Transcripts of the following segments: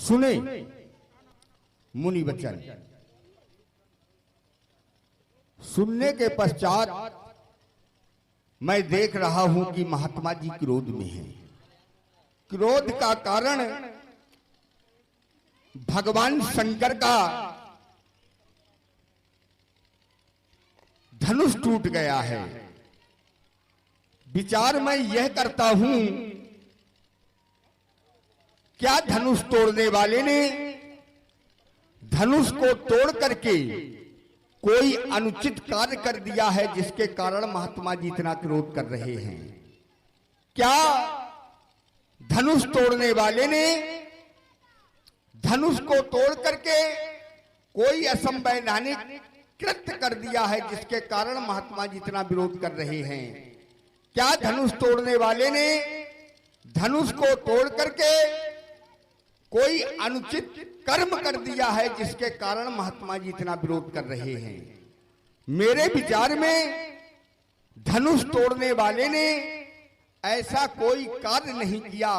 सुने मुनि वचन। सुनने के पश्चात मैं देख रहा हूं कि महात्मा जी क्रोध में हैं। क्रोध का कारण भगवान शंकर का धनुष टूट गया है। विचार मैं यह करता हूं, क्या धनुष तोड़ने वाले ने धनुष को तोड़ करके कोई अनुचित कार्य कर दिया है जिसके कारण महात्मा जी इतना क्रोध कर रहे हैं? क्या धनुष तोड़ने वाले ने धनुष को तोड़ करके कोई असंवैधानिक कृत्य कर दिया है जिसके कारण महात्मा जी इतना विरोध कर रहे हैं? क्या धनुष तोड़ने वाले ने धनुष को तोड़ करके कोई अनुचित कर्म कर दिया है जिसके कारण महात्मा जी इतना विरोध कर रहे हैं? मेरे विचार में धनुष तोड़ने वाले ने ऐसा कोई कार्य नहीं किया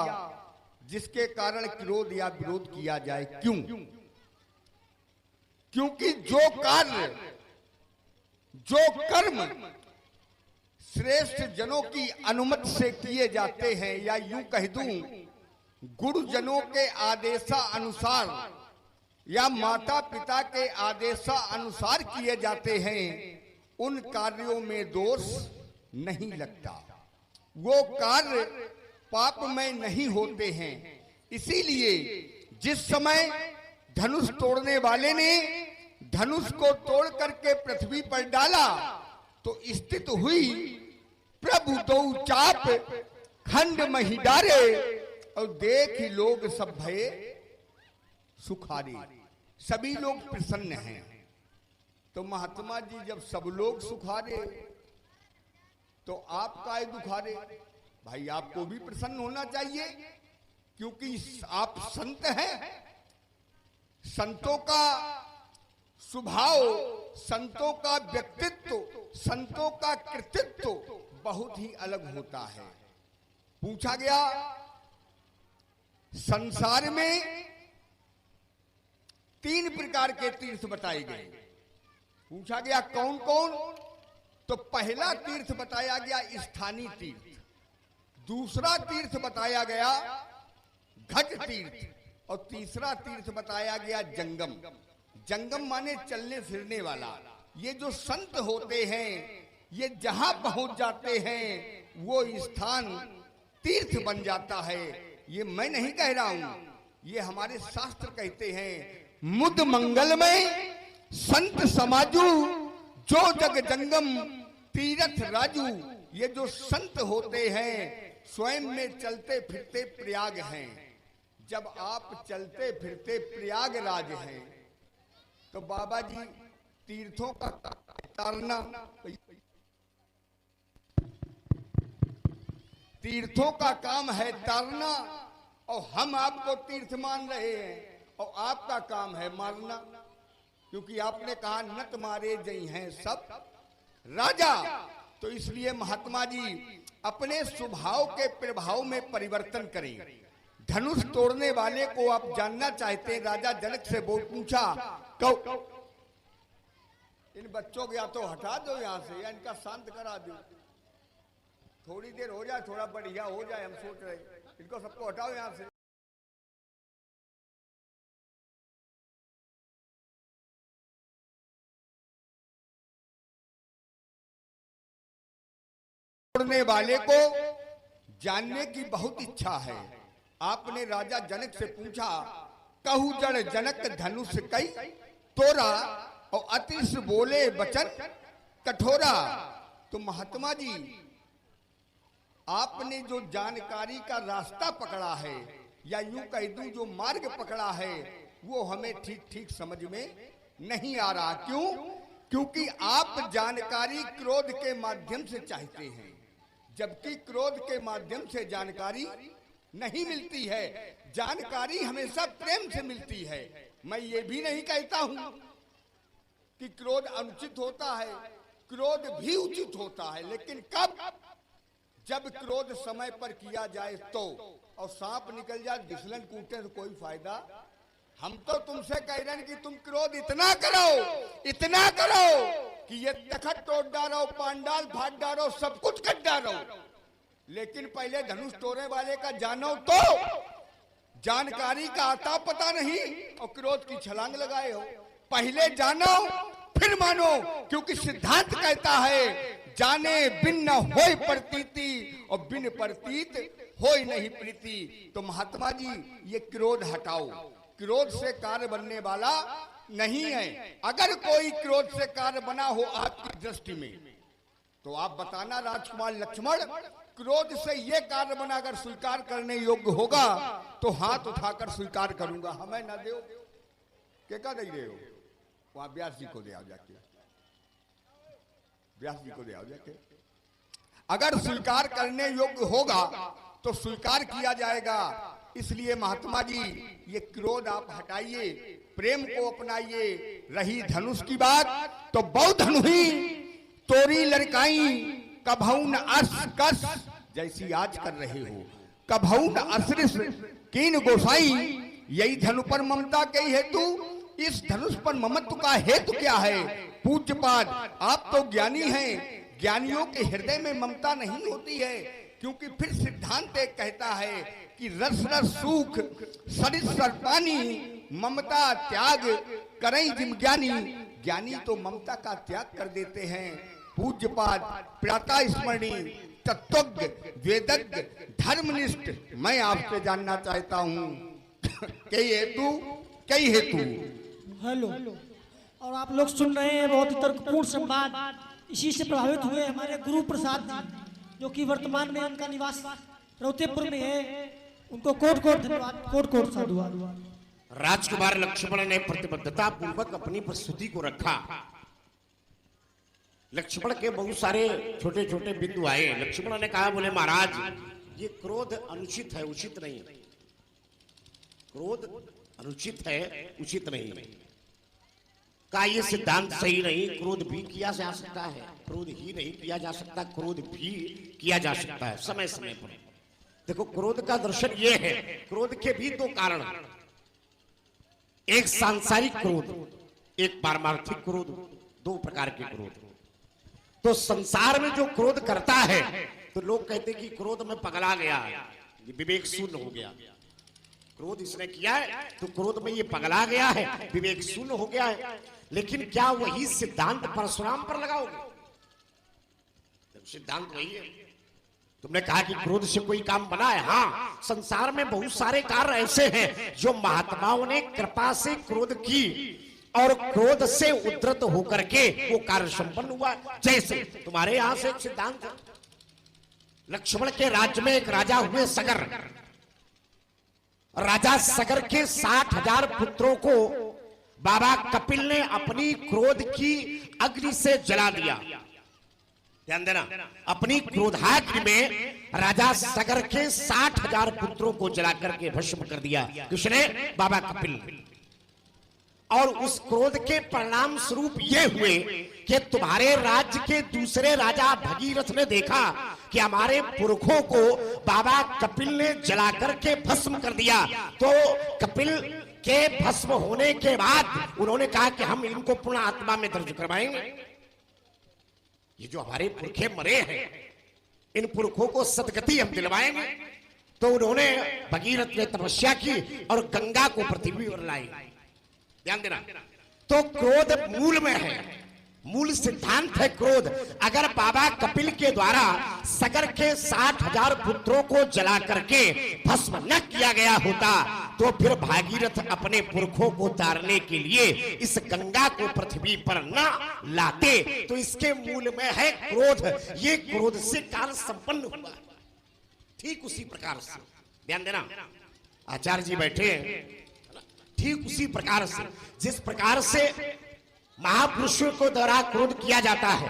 जिसके कारण क्रोध या विरोध किया जाए। क्यों? क्योंकि जो कार्य, जो कर्म श्रेष्ठ जनों की अनुमति से किए जाते हैं, या यूं कह दूं गुरुजनों के आदेशानुसार या माता पिता के आदेशानुसार किए जाते हैं, उन कार्यों में दोष नहीं लगता। वो कार्य पापमय नहीं होते हैं। इसीलिए जिस समय धनुष तोड़ने वाले ने धनुष को तोड़ करके पृथ्वी पर डाला तो स्थित हुई प्रभु दो चाप खंड मही डारे और देख लोग सब भये सुखारे। सभी लोग प्रसन्न हैं। तो महात्मा जी जब सब लोग सुखारे तो आप काहे दुखारे? भाई आपको भी प्रसन्न होना चाहिए, क्योंकि आप संत हैं। संतों का स्वभाव, संतों का व्यक्तित्व, संतों का कृतित्व बहुत ही अलग होता है। पूछा गया संसार में 3 प्रकार के तीर्थ बताए गए। पूछा गया कौन कौन? तो पहला तीर्थ बताया गया स्थानीय तीर्थ, दूसरा तीर्थ बताया गया घट तीर्थ, और तीसरा तीर्थ बताया गया जंगम। जंगम माने चलने फिरने वाला। ये जो संत होते हैं, ये जहां पहुंच जाते हैं वो स्थान तीर्थ बन जाता है। ये मैं नहीं कह रहा हूं, ये हमारे शास्त्र कहते हैं। मुद मंगल में संत समाजू जो जग जंगम तीर्थ राजू। ये जो संत होते हैं स्वयं में चलते फिरते प्रयाग हैं। जब आप चलते फिरते प्रयागराज हैं तो बाबा जी तीर्थों का तारना, तीर्थों का काम है तारना, और हम आपको तीर्थ मान रहे हैं और आपका काम है मारना। क्योंकि आपने कहा नत मारे जई हैं सब राजा। तो इसलिए महात्मा जी अपने स्वभाव के प्रभाव में परिवर्तन करें। धनुष तोड़ने वाले को आप जानना चाहते हैं। राजा जनक से बोल पूछा, इन बच्चों को या तो हटा दो यहां से या इनका शांत करा दो। थोड़ी देर हो जाए, थोड़ा बढ़िया हो जाए, हम सोच रहे इनको सबको हटाओ यहां से। तोड़ने वाले को जानने की बहुत इच्छा है। आपने राजा जनक से पूछा, कहू जड़ जनक धनुष कई तोरा, और अतिश बोले वचन कठोरा। तो महात्मा जी आपने जो जानकारी का रास्ता पकड़ा है, या यूं कह दूं जो मार्ग पकड़ा है, वो हमें ठीक ठीक समझ में नहीं आ रहा। क्यों? क्योंकि आप जानकारी क्रोध के माध्यम से चाहते हैं, जबकि क्रोध के माध्यम से जानकारी नहीं मिलती है। जानकारी हमेशा प्रेम से मिलती है। मैं ये भी नहीं कहता हूं कि क्रोध अनुचित होता है, क्रोध भी उचित होता है, लेकिन कब? जब क्रोध समय पर किया जाए तो। और सांप निकल जाए फिसलन कूटने से कोई फायदा हम तो तुमसे कह रहे हैं कि तुम क्रोध इतना करो कि ये तखत तोड़ डालो, पांडाल फाड़ डालो, सब कुछ कर डालो, लेकिन पहले धनुष तोड़ने वाले का जानो तो जानकारी का आता पता नहीं और क्रोध की छलांग लगाए हो। पहले जानो फिर मानो, क्योंकि सिद्धांत कहता है जाने बिन न होय प्रतीति और बिन प्रतीत होय नहीं प्रीति। तो महात्मा जी ये क्रोध हटाओ, क्रोध से कार्य बनने वाला नहीं है। अगर कोई क्रोध से कार्य बना हो आपकी दृष्टि में तो आप बताना राजकुमार लक्ष्मण, क्रोध से ये कार्य बना अगर स्वीकार करने योग्य होगा तो हाथ उठाकर स्वीकार करूंगा। हमें ना दो क्या दे रहे हो, वहां व्यास जी को दे आओ जाके, व्यास जी को दे आओ जाके। अगर स्वीकार करने योग्य होगा तो स्वीकार किया जाएगा। इसलिए महात्मा जी ये क्रोध आप हटाइए, प्रेम को अपनाइए। रही धनुष की बात तो बहुत धनुही तोरी लड़काई कभौन अस कस, जैसी आज कर रहे हो कभौन असरिस कीन गोसाई। यही धनु पर ममता के हेतु, इस धनुष पर ममत्व का हेतु क्या है? पूज्यपाद आप तो ज्ञानी हैं, ज्ञानियों के हृदय में ममता नहीं होती है, क्योंकि फिर सिद्धांत एक कहता है कि रस रस सुख सरिस सर पानी, ममता त्याग करें जिम ज्ञानी। ज्ञानी तो ममता का त्याग कर देते हैं। पूज्यपाद प्राता स्मरणी तत्वज्ञ वेदज्ञ धर्मनिष्ठ मैं आपसे जानना चाहता हूँ कई हेतु। हेलो, और आप लोग सुन रहे हैं बहुत ही तर्कपूर्ण संवाद। इसी से प्रभावित हुए हमारे गुरु प्रसाद जी, जो कि वर्तमान में उनका निवास रौतेपुर में है। उनको कोट कोट धन्यवाद, कोट कोट साधुवाद। राजकुमार लक्ष्मण ने प्रतिबद्धता पूर्वक अपनी प्रस्तुति को रखा। लक्ष्मण के बहुत सारे छोटे छोटे बिंदु आए। लक्ष्मण ने कहा, बोले महाराज ये क्रोध अनुचित है, उचित नहीं। क्रोध अनुचित है, उचित नहीं। का ये सिद्धांत सही नहीं। क्रोध भी किया जा सकता है, क्रोध ही नहीं किया जा सकता, क्रोध भी किया जा सकता है समय समय पर। देखो क्रोध का दर्शन ये है, क्रोध के भी दो कारण, एक सांसारिक क्रोध, एक पारमार्थिक क्रोध, दो प्रकार के क्रोध। तो संसार में जो क्रोध करता है तो लोग कहते हैं कि क्रोध में पगला गया, ये विवेक शून्य हो गया। क्रोध इसने किया है तो क्रोध में ये पगला गया है, विवेक शून्य हो गया है। लेकिन क्या वही सिद्धांत परशुराम पर लगाओगे? सिद्धांत वही है। तुमने कहा कि क्रोध से कोई काम बना है। हाँ, संसार में बहुत सारे कार्य ऐसे हैं जो महात्माओं ने कृपा से क्रोध की और क्रोध से उद्धृत होकर के वो कार्य संपन्न हुआ। जैसे तुम्हारे यहां से एक सिद्धांत है, लक्ष्मण के राज्य में एक राजा हुए सगर। राजा सगर के 60,000 पुत्रों को बाबा कपिल ने अपनी क्रोध की अग्नि से जला दिया। ध्यान देना, अपनी क्रोधाग्नि में राजा सगर के 60,000 पुत्रों को जलाकर के भस्म कर दिया। किसने? बाबा कपिल ने। और उस क्रोध के परिणाम स्वरूप ये हुए कि तुम्हारे राज्य के दूसरे राजा भगीरथ ने देखा कि हमारे पुरखों को बाबा कपिल ने जलाकर के भस्म कर दिया। तो कपिल के भस्म होने के बाद उन्होंने कहा कि हम इनको पुनः आत्मा में दर्ज करवाएंगे। ये जो हमारे पुरखे मरे हैं, इन पुरखों को सदगति हम दिलवाएंगे। तो उन्होंने भगीरथ ने तपस्या की और गंगा को पृथ्वी पर लाई। ध्यान देना, तो क्रोध मूल में है, मूल सिद्धांत है क्रोध। अगर बाबा कपिल के द्वारा सगर के 60,000 पुत्रों को जला करके भस्म न किया गया होता तो फिर भागीरथ अपने पुरखों को तारने के लिए इस गंगा को पृथ्वी पर न लाते। तो इसके मूल में है क्रोध। ये क्रोध से कार्य संपन्न हुआ। ठीक उसी प्रकार से, ध्यान देना, आचार्य जी बैठे हैं, ठीक उसी प्रकार से जिस प्रकार से महापुरुषों को द्वारा क्रोध किया जाता है,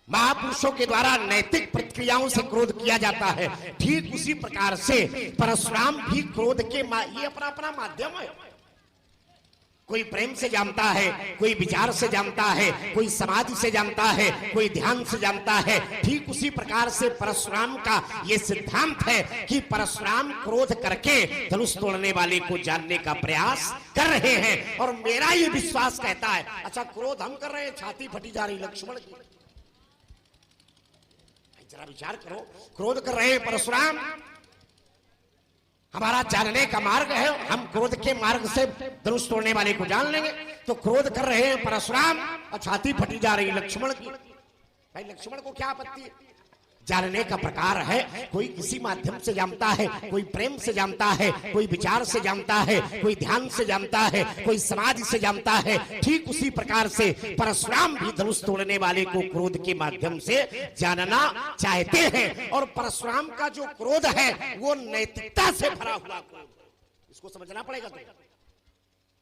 महापुरुषों के द्वारा नैतिक प्रतिक्रियाओं से क्रोध किया जाता है, ठीक उसी प्रकार से परशुराम भी क्रोध के ये अपना अपना माध्यम है। कोई प्रेम से जानता है, कोई विचार से जानता है, कोई समाधि से जानता है, कोई ध्यान से जानता है। ठीक उसी प्रकार से परशुराम का ये सिद्धांत है कि परशुराम क्रोध करके धनुष तोड़ने वाले को जानने का प्रयास कर रहे हैं। और मेरा ये विश्वास कहता है, अच्छा क्रोध हम कर रहे हैं, छाती फटी जा रही लक्ष्मण की, जरा विचार करो, क्रोध कर रहे हैं परशुराम, हमारा जानने का मार्ग है, हम क्रोध के मार्ग से धनुष तोड़ने वाले को जान लेंगे। तो क्रोध कर रहे हैं परशुराम और छाती फटी जा रही लक्ष्मण की। भाई लक्ष्मण को क्या आपत्ति है? जानने का प्रकार है, कोई किसी माध्यम से जानता है, कोई प्रेम से जानता है, कोई विचार से जानता है, कोई ध्यान से जानता है, कोई समाधि से जानता है। ठीक उसी प्रकार से परशुराम भी धनुष तोड़ने वाले को क्रोध के माध्यम से जानना चाहते हैं। और परशुराम का जो क्रोध है वो नैतिकता से भरा हुआ क्रोध, इसको समझना पड़ेगा। तो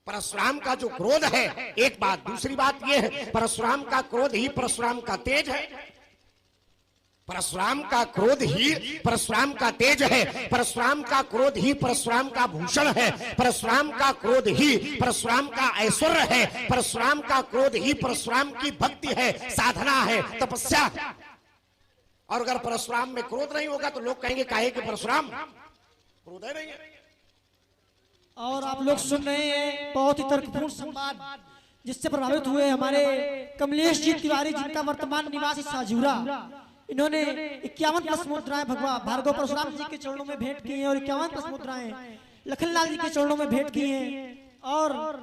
परशुराम का जो क्रोध है, एक बात, दूसरी बात यह है परशुराम का क्रोध ही परशुराम का तेज है, परशुराम का क्रोध ही परशुराम का तेज है, परशुराम का क्रोध ही परशुराम का भूषण है, परशुराम का क्रोध ही परशुराम का ऐश्वर्य है, परशुराम का क्रोध ही परशुराम की भक्ति है, साधना है, तपस्या। और अगर परशुराम में क्रोध नहीं होगा तो लोग कहेंगे काहे कि परशुराम क्रोध है नहीं है। और आप लोग सुन रहे हैं बहुत ही तर्कपूर्ण संवाद, जिससे प्रभावित हुए हमारे कमलेश जी तिवारी, जिनका वर्तमान निवास साझूरा। इन्होंने 51 प्लस मुद्राएं भगवान भार्गव परशुराम जी के चरणों में भेंट की हैं और 51 प्लस मुद्राएं लखनलाल जी के चरणों में भेंट की हैं। और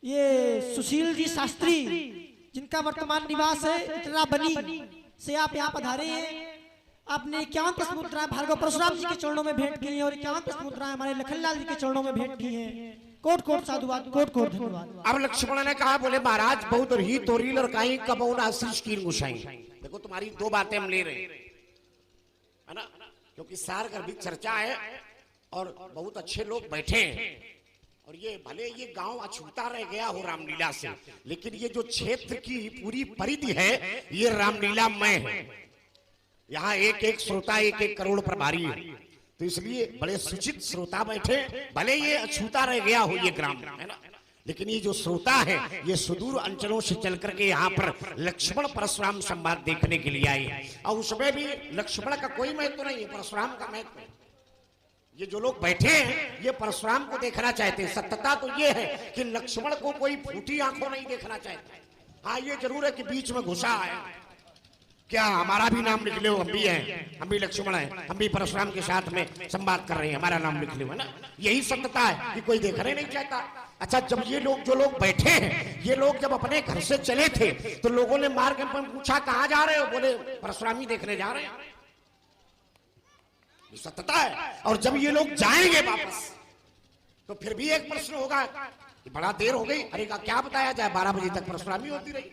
ये सुशील जी शास्त्री, जिनका वर्तमान निवास है इतना बनी से आप यहाँ पधारे हैं। आपने 51 प्लस मुद्राएं भार्गव परशुराम जी के चरणों में भेंट की हैं और 51 प्लस मुद्राएं हमारे लखनलाल जी के चरणों में भेंट की हैं। कोट कोट साधुवाद, कोट कोट धन्यवाद। अब लक्ष्मण ने कहा, बोले महाराज बहुत ही तोरील और काई कबौना आशीष की गुसाई। देखो तुम्हारी दो बातें हम ले रहे हैं, है ना, क्योंकि सार गर्भित चर्चा है और बहुत अच्छे लोग बैठे हैं। और ये भले ये गांव अछूता रह गया हो रामलीला से, लेकिन ये जो क्षेत्र की पूरी परिधि है ये रामलीलामय है। यहाँ एक एक श्रोता एक एक करोड़ प्रभारी है, तो इसलिए बड़े सूचित श्रोता बैठे। भले ये अछूता रह गया हो ये ग्राम, है ना, लेकिन ये जो श्रोता है ये सुदूर अंचलों से चल करके यहाँ पर लक्ष्मण परशुराम संवाद देखने के लिए आए। और उसमें भी लक्ष्मण का कोई महत्व नहीं है, परशुराम का महत्व है। ये जो लोग बैठे हैं ये परशुराम को देखना चाहते हैं। सत्यता तो ये है कि लक्ष्मण को कोई फूटी आंखों नहीं देखना चाहते। हाँ ये जरूर है कि बीच में घुसा है, क्या हमारा भी नाम लिख लो, हम भी हैं, हम भी लक्ष्मण हैं, हम भी परशुराम के साथ में संवाद कर रहे हैं, हमारा नाम लिख लो, है ना। यही सत्यता है कि कोई देखने नहीं चाहता। अच्छा, जब ये लोग जो लोग बैठे हैं ये लोग जब अपने घर से चले थे तो लोगों ने मार्ग में पूछा कहाँ जा रहे हो? बोले परशुरामी देखने जा रहे हैं। ये सत्यता है। और जब ये लोग जाएंगे वापस तो फिर भी एक प्रश्न होगा कि बड़ा देर हो गई, अरे का क्या बताया जाए, 12 बजे तक परशुरामी होती रही।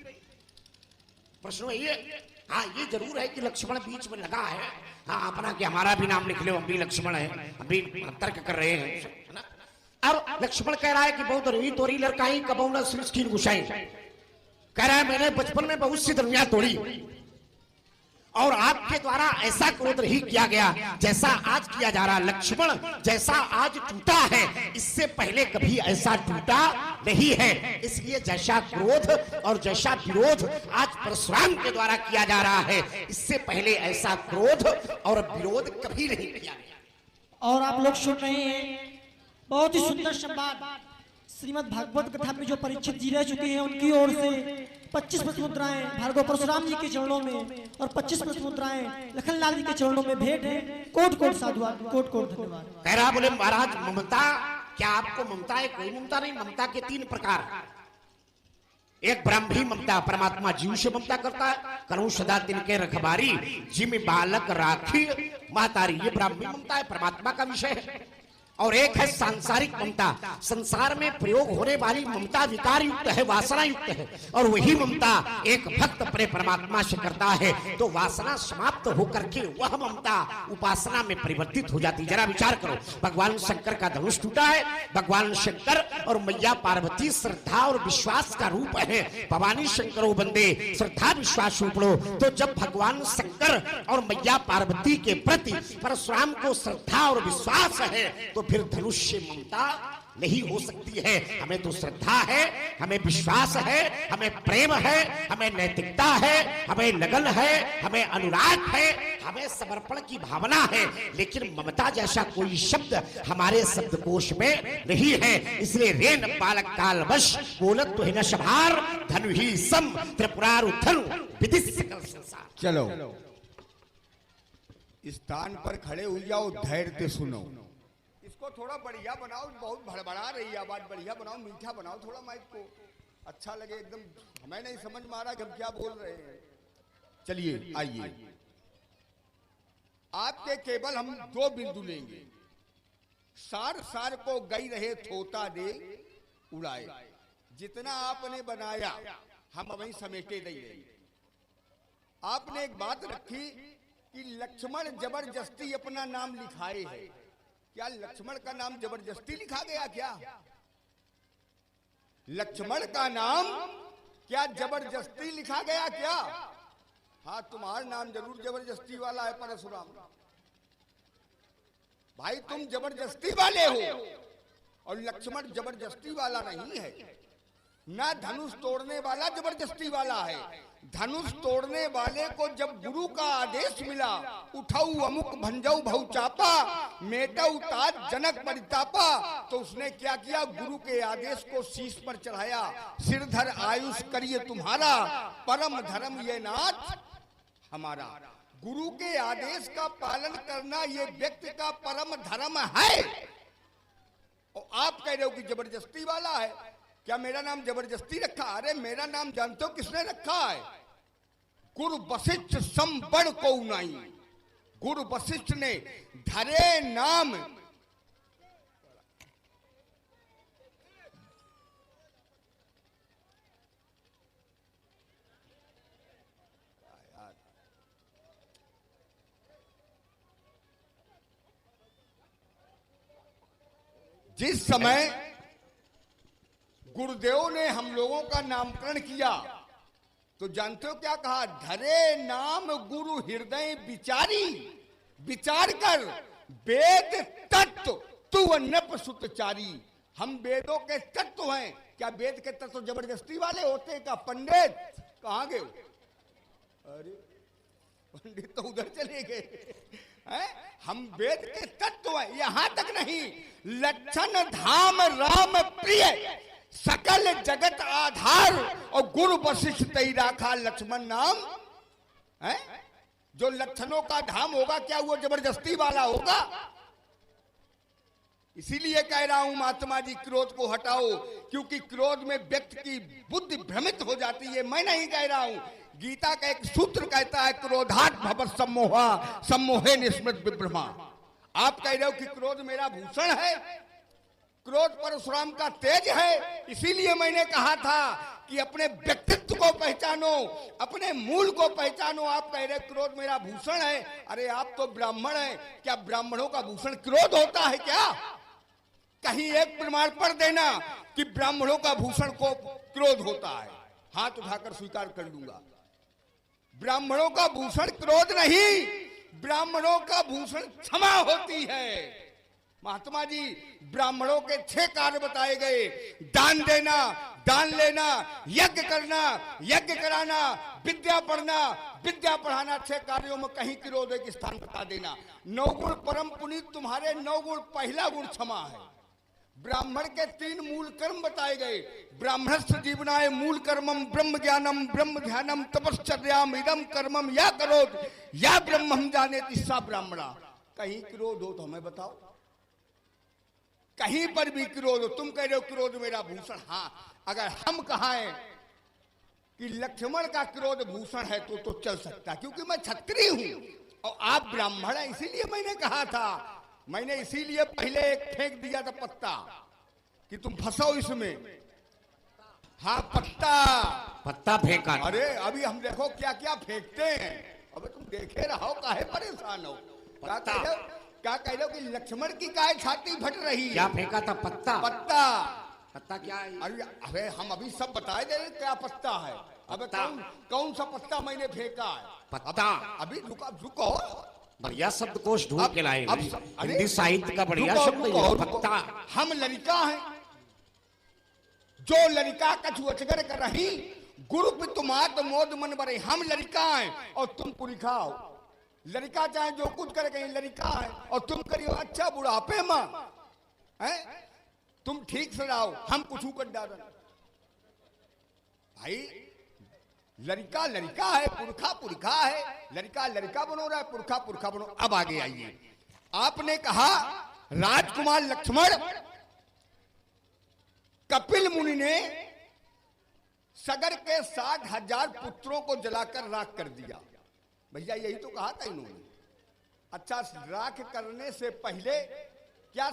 प्रश्न है ये। हाँ ये जरूर है कि लक्ष्मण बीच में लगा है, हाँ अपना कि हमारा भी नाम लिख लो, हम भी लक्ष्मण हैं, हम भी तर्क कर रहे हैं, है ना। अब लक्ष्मण कह रहा है कि बहुत रही तोरी लड़काई कबौना सृष्टि गुसाई। कह रहा है मैंने बचपन में बहुत सी दुनिया तोड़ी और आपके द्वारा ऐसा क्रोध नहीं किया गया जैसा आज किया जा रहा। लक्ष्मण जैसा आज टूटा है इससे पहले कभी ऐसा टूटा नहीं है। इसलिए जैसा क्रोध और जैसा विरोध आज परशुराम के द्वारा किया जा रहा है, इससे पहले ऐसा क्रोध और विरोध कभी नहीं किया गया। और आप लोग सुन रहे हैं बहुत ही सुंदर संवाद श्रीमद् भागवत कथा में जो परीक्षित जी रह चुके हैं उनकी ओर से 25 मुद्राएं भार्गव परशुराम जी के चरणों में और 25 मुद्राएं लखनलाल जी के चरणों में भेंट है। कोट कोट साधुवाद, कोट कोट धन्यवाद। कह रहा बोले महाराज ममता, क्या आपको ममता है? कोई ममता नहीं। ममता के 3 प्रकार। एक ब्राह्मी ममता, परमात्मा जीव से ममता करता है, करूं सदा तिनके रखबारी, जिम बालक राखी महतारी। ये ब्राह्मी ममता है, परमात्मा का विषय है। और एक है सांसारिक ममता। संसार में प्रयोग होने वाली ममता विकार युक्त है, वासना युक्त है, और वही ममता एक भक्त अपने परमात्मा से करता है तो वासना समाप्त होकर के वह ममता उपासना में परिवर्तित हो जाती। जरा विचार करो, भगवान शंकर का धनुष टूटा है, भगवान शंकर और मैया पार्वती श्रद्धा और विश्वास का रूप है। भवानी शंकरो बंदे श्रद्धा विश्वास रूपड़ो। तो जब भगवान शंकर और मैया पार्वती के प्रति परशुराम को श्रद्धा और विश्वास है तो फिर धनुष से ममता नहीं हो सकती है। हमें तो श्रद्धा है, हमें विश्वास है, हमें प्रेम है, हमें नैतिकता है, हमें लगन है, हमें अनुराग है, हमें समर्पण की भावना है, लेकिन ममता जैसा कोई शब्द हमारे शब्दकोश में नहीं है। इसलिए रेन बालक काल वश बोलत तो है न शभार धनु ही सम त्रिपुरारु धनु विधि सकल संसार। चलो स्थान पर खड़े हो जाओ, धैर्य से सुनो। इसको थोड़ा बढ़िया बनाओ, बहुत भड़बड़ा रही है आवाज, बढ़िया बनाओ, मीठा बनाओ थोड़ा, माइक को अच्छा लगे एकदम। हमें नहीं समझ में आ रहा कि हम क्या बोल रहे हैं। चलिए आइए, आपके केवल हम 2 बिंदु लेंगे। सार सार को गई रहे थोता दे उड़ाए। जितना आपने बनाया हम वही समेटे नहीं रहे। आपने एक बात रखी कि लक्ष्मण जबरदस्ती अपना नाम लिखाए है। क्या लक्ष्मण का नाम जबरदस्ती लिखा गया? क्या लक्ष्मण का नाम क्या जबरदस्ती लिखा गया? क्या? हाँ, तुम्हारा नाम जरूर जबरदस्ती वाला है परशुराम भाई, तुम जबरदस्ती वाले हो। और लक्ष्मण जबरदस्ती वाला नहीं है, ना धनुष तोड़ने वाला जबरदस्ती वाला है। धनुष तोड़ने वाले को जब गुरु का आदेश मिला, उठाऊ अमुक भंजऊ भऊ चापा मेटऊ ताज जनक परितापा, तो उसने क्या किया? गुरु के आदेश को शीश पर चढ़ाया। सिरधर आयुष करिए तुम्हारा, परम धर्म ये नाथ हमारा। गुरु के आदेश का पालन करना ये व्यक्ति का परम धर्म है। और आप कह रहे हो कि जबरदस्ती वाला है। क्या मेरा नाम जबरदस्ती रखा? अरे मेरा नाम जानते हो किसने रखा है? गुरु वशिष्ठ संबड़ को उनाई। गुरु वशिष्ठ ने धरे नाम जिस समय गुरुदेव ने हम लोगों का नामकरण किया तो जानते हो क्या कहा? धरे नाम गुरु हृदय विचारी, विचार कर वेद तत्व तू नप सुतचारी। हम वेदों के तत्व हैं। क्या वेद के तत्व जबरदस्ती वाले होते? का पंडित कहाँ गए? अरे पंडित तो उधर चले गए हैं। हम वेद के तत्व हैं। यहां तक नहीं, लक्षण धाम राम प्रिय सकल जगत आधार और गुरु वशिष्ठ तई राखा लक्ष्मण नाम है। जो लक्षणों का धाम होगा क्या वो जबरदस्ती वाला होगा? इसीलिए कह रहा हूं महात्मा जी, क्रोध को हटाओ, क्योंकि क्रोध में व्यक्ति की बुद्धि भ्रमित हो जाती है। मैं नहीं कह रहा हूं, गीता का एक सूत्र कहता है क्रोधात् भवत् सम्मोहा सम्मोहे निस्मृत विभ्रमा। आप कह रहे हो कि क्रोध मेरा भूषण है, क्रोध परशुराम का तेज है। इसीलिए मैंने कहा था कि अपने व्यक्तित्व को पहचानो, अपने मूल को पहचानो। आप कह रहे क्रोध मेरा भूषण है। अरे आप तो ब्राह्मण हैं, क्या ब्राह्मणों का भूषण क्रोध होता है क्या? कहीं एक प्रमाण पढ़ देना कि ब्राह्मणों का भूषण को क्रोध होता है, हाथ उठाकर स्वीकार कर लूंगा। ब्राह्मणों का भूषण क्रोध नहीं, ब्राह्मणों का भूषण क्षमा होती है। महात्मा जी, ब्राह्मणों के 6 कार्य बताए गए। दान देना, दान लेना, यज्ञ करना, यज्ञ कराना, विद्या पढ़ना, विद्या पढ़ाना। 6 कार्यों में कहीं क्रोध एक स्थान बता देना। 9 गुण परम पुनीत तुम्हारे 9 गुण, पहला गुण क्षमा है। ब्राह्मण के 3 मूल कर्म बताए गए। ब्राह्मणस्य जीवनाय मूल कर्मम ब्रह्म ज्ञानम ब्रह्म ध्यानम तपश्चर्याम इदम कर्मम या करोत या ब्रह्मम जाने तिस्सा ब्राह्मणा। कहीं क्रोध हो तो हमें बताओ, कहीं पर भी क्रोध हो। तुम कह रहे हो क्रोध मेरा भूषण। हाँ, अगर हम कहें कि लक्ष्मण का क्रोध भूषण है तो चल सकता, क्योंकि मैं क्षत्रिय हूं और आप ब्राह्मण हैं। इसीलिए मैंने कहा था मैंने इसीलिए पहले एक फेंक दिया था पत्ता कि तुम फंसो इसमें। हाँ, पत्ता पत्ता फेंका। अरे अभी हम देखो क्या क्या फेंकते हैं। अबे तुम देखे रहो, काहे परेशान हो। क्या कह लो कि लक्ष्मण की काहे छाती फट रही है। क्या फेंका था? पत्ता। पत्ता। पत्ता क्या है? अरे हम अभी सब बताए दे रहे क्या पत्ता है। अबे कौन सा पत्ता मैंने फेंका है? पत्ता। अभी रुको बढ़िया शब्दकोश ढूंढ के लाए। हिंदी साहित्य का बढ़िया रुको, शब्द रुको, है रुको। पत्ता। हम ललिका हैं, जो ललिका कछु अचगर कर रही, गुरु पितुमात मोद मन बरे। हम ललिका हैं और तुम पुरखा हो। लड़का चाहे जो कुछ करे, कहीं लड़का है और तुम करियो अच्छा बुढ़ापे में हैं। तुम ठीक से रहो, हम कुछ कर डाल। भाई लड़का लड़का है, पुरखा पुरखा है। लड़का लड़का बनो रहा है, पुरखा पुरखा बनो। अब आगे आइए। आपने कहा राजकुमार लक्ष्मण, कपिल मुनि ने सगर के 60,000 पुत्रों को जलाकर राख कर दिया। भैया यही तो कहा था इन्होंने। अच्छा, राख करने से पहले क्या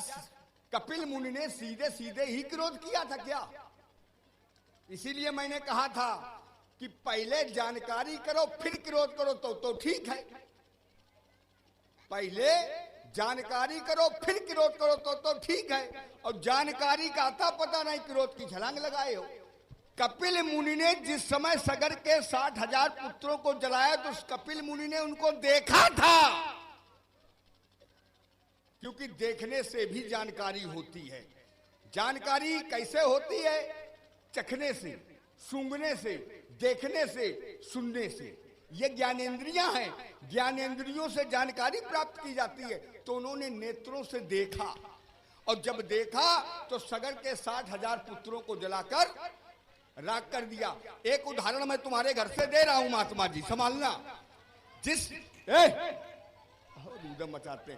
कपिल मुनि ने सीधे सीधे ही क्रोध किया था क्या? इसीलिए मैंने कहा था कि पहले जानकारी करो फिर क्रोध करो तो ठीक है। पहले जानकारी करो फिर क्रोध करो तो ठीक है। और जानकारी का आता पता नहीं, क्रोध की छलांग लगाए हो। कपिल मुनि ने जिस समय सगर के 60,000 पुत्रों को जलाया तो कपिल मुनि ने उनको देखा था, क्योंकि देखने से भी जानकारी होती है। जानकारी कैसे होती है? चखने से, सूंघने से, देखने से, सुनने से। ये ज्ञानेंद्रियां हैं, ज्ञानेंद्रियों से जानकारी प्राप्त की जाती है। तो उन्होंने नेत्रों से देखा, और जब देखा तो सगर के 60,000 पुत्रों को जलाकर राख कर दिया। एक उदाहरण मैं तुम्हारे घर से दे रहा हूं महात्मा जी, संभालना। जिस मचाते